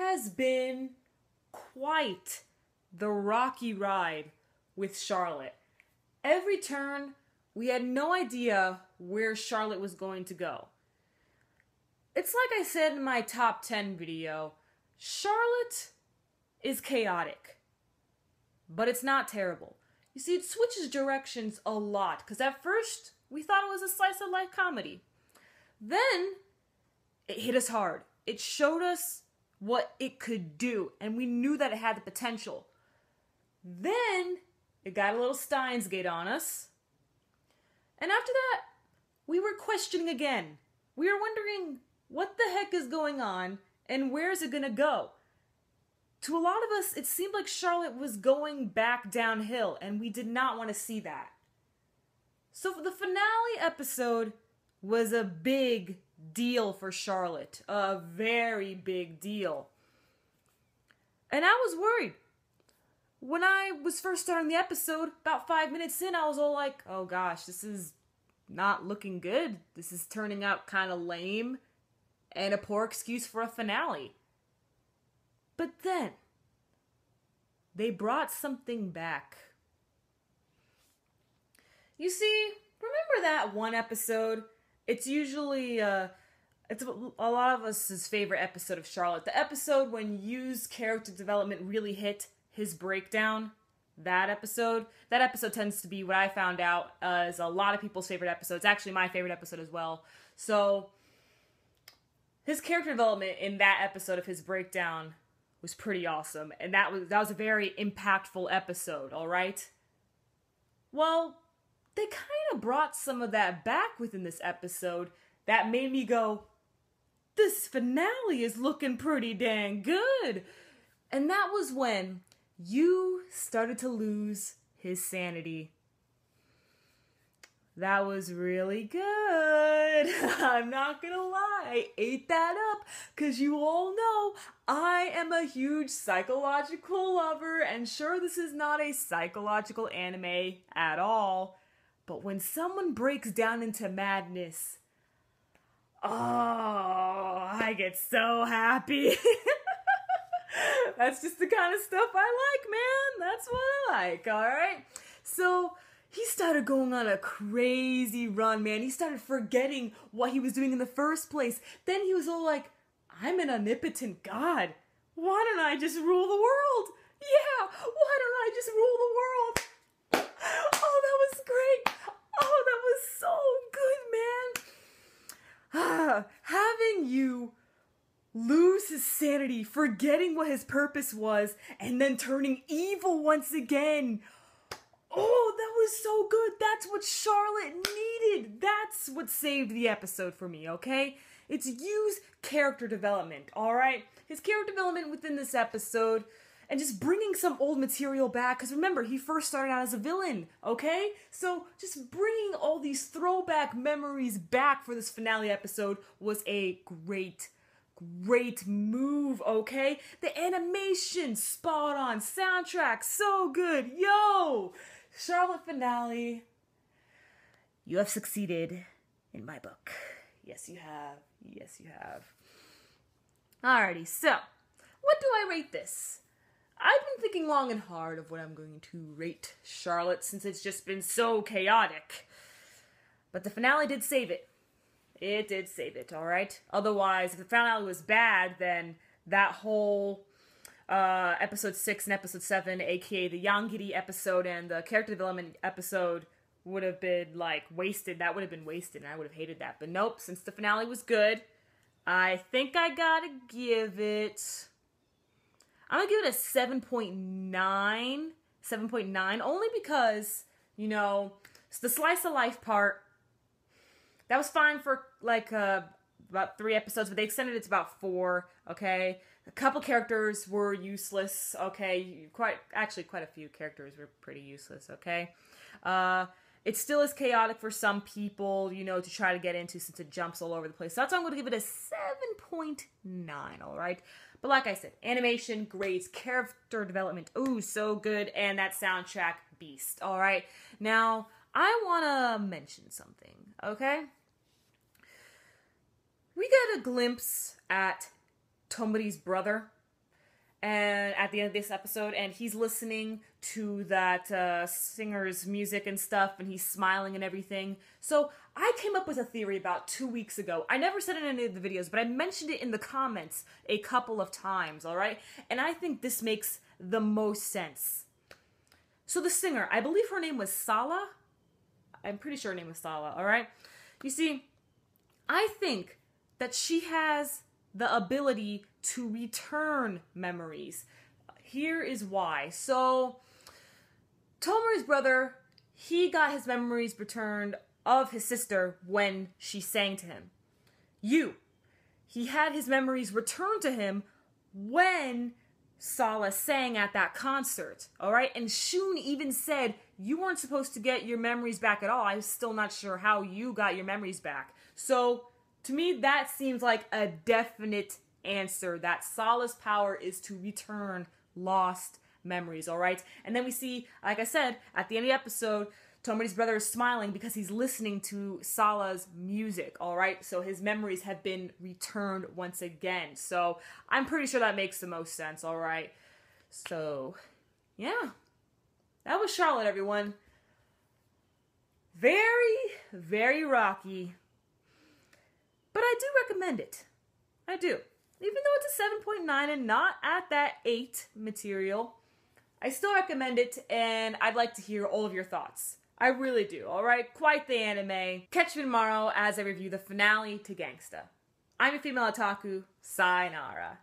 has been quite the rocky ride with Charlotte. Every turn, we had no idea where Charlotte was going to go. It's like I said in my top 10 video, Charlotte is chaotic, but it's not terrible. You see, it switches directions a lot, because at first, we thought it was a slice of life comedy. Then, it hit us hard. It showed us what it could do, and we knew that it had the potential. Then, it got a little Steins Gate on us. And after that, we were questioning again. We were wondering, what the heck is going on, and where is it going to go? To a lot of us, it seemed like Charlotte was going back downhill, and we did not want to see that. So the finale episode was a big deal for Charlotte. A very big deal. And I was worried. When I was first starting the episode, about 5 minutes in, I was all like, oh gosh, this is not looking good. This is turning out kind of lame and a poor excuse for a finale. But then, they brought something back. You see, remember that one episode? It's usually, it's a lot of us' favorite episode of Charlotte. The episode when Yu's character development really hit his breakdown. That episode tends to be what I found out is a lot of people's favorite episode. It's actually my favorite episode as well. So, his character development in that episode of his breakdown was pretty awesome. And that was a very impactful episode, alright? Well, they kind of brought some of that back within this episode that made me go, this finale is looking pretty dang good. And that was when Yu started to lose his sanity. That was really good. I'm not gonna lie, I ate that up, because you all know I am a huge psychological lover, and sure, this is not a psychological anime at all, but when someone breaks down into madness, oh, I get so happy. That's just the kind of stuff I like, man. That's what I like, alright? So, he started going on a crazy run, man. He started forgetting what he was doing in the first place. Then he was all like, I'm an omnipotent god. Why don't I just rule the world? Yeah, why don't I just rule the world? Oh, that was great. Oh, that was so good, man. Having you lose his sanity, forgetting what his purpose was, and then turning evil once again. Oh, that was so good. That's what Charlotte needed. That's what saved the episode for me, okay? It's Yu's character development, alright? His character development within this episode, and just bringing some old material back, because remember, he first started out as a villain, okay? So, just bringing all these throwback memories back for this finale episode was a great move, okay? The animation, spot on. Soundtrack, so good. Yo! Charlotte finale. You have succeeded in my book. Yes, you have. Yes, you have. Alrighty, so, what do I rate this? I've been thinking long and hard of what I'm going to rate Charlotte since it's just been so chaotic. But the finale did save it. It did save it, alright? Otherwise, if the finale was bad, then that whole episode 6 and episode 7, aka the Yangiri episode and the character development episode would have been, like, wasted. That would have been wasted, and I would have hated that. But nope, since the finale was good, I think I gotta give it... I'm gonna give it a 7.9. 7.9, only because, you know, the slice of life part, that was fine for, like, about 3 episodes, but they extended it to about 4, okay? A couple characters were useless, okay? Quite a few characters were pretty useless, okay? It still is chaotic for some people, you know, to try to get into since it jumps all over the place. So that's why I'm going to give it a 7.9, alright? But like I said, animation, great. Character development, ooh, so good. And that soundtrack, beast, alright? Now, I want to mention something, okay? We get a glimpse at Tomari's brother, and at the end of this episode, and he's listening to that singer's music and stuff, and he's smiling and everything. So I came up with a theory about 2 weeks ago. I never said it in any of the videos, but I mentioned it in the comments a couple of times, all right? And I think this makes the most sense. So the singer, I believe her name was Sala. I'm pretty sure her name was Sala, all right? You see, I think that she has the ability to return memories. Here is why. So, Tomari's brother, he got his memories returned of his sister when she sang to him. He had his memories returned to him when Sala sang at that concert, all right? And Shun even said, you weren't supposed to get your memories back at all. I'm still not sure how you got your memories back. So, to me, that seems like a definite answer, that Sala's power is to return lost memories, all right? And then we see, like I said, at the end of the episode, Tomari's brother is smiling because he's listening to Sala's music, all right? So his memories have been returned once again. So I'm pretty sure that makes the most sense, all right? So, yeah. That was Charlotte, everyone. Very, very rocky. But I do recommend it. I do. Even though it's a 7.9 and not at that 8 material, I still recommend it, and I'd like to hear all of your thoughts. I really do, alright? Quite the anime. Catch me tomorrow as I review the finale to Gangsta. I'm your female otaku. Sayonara.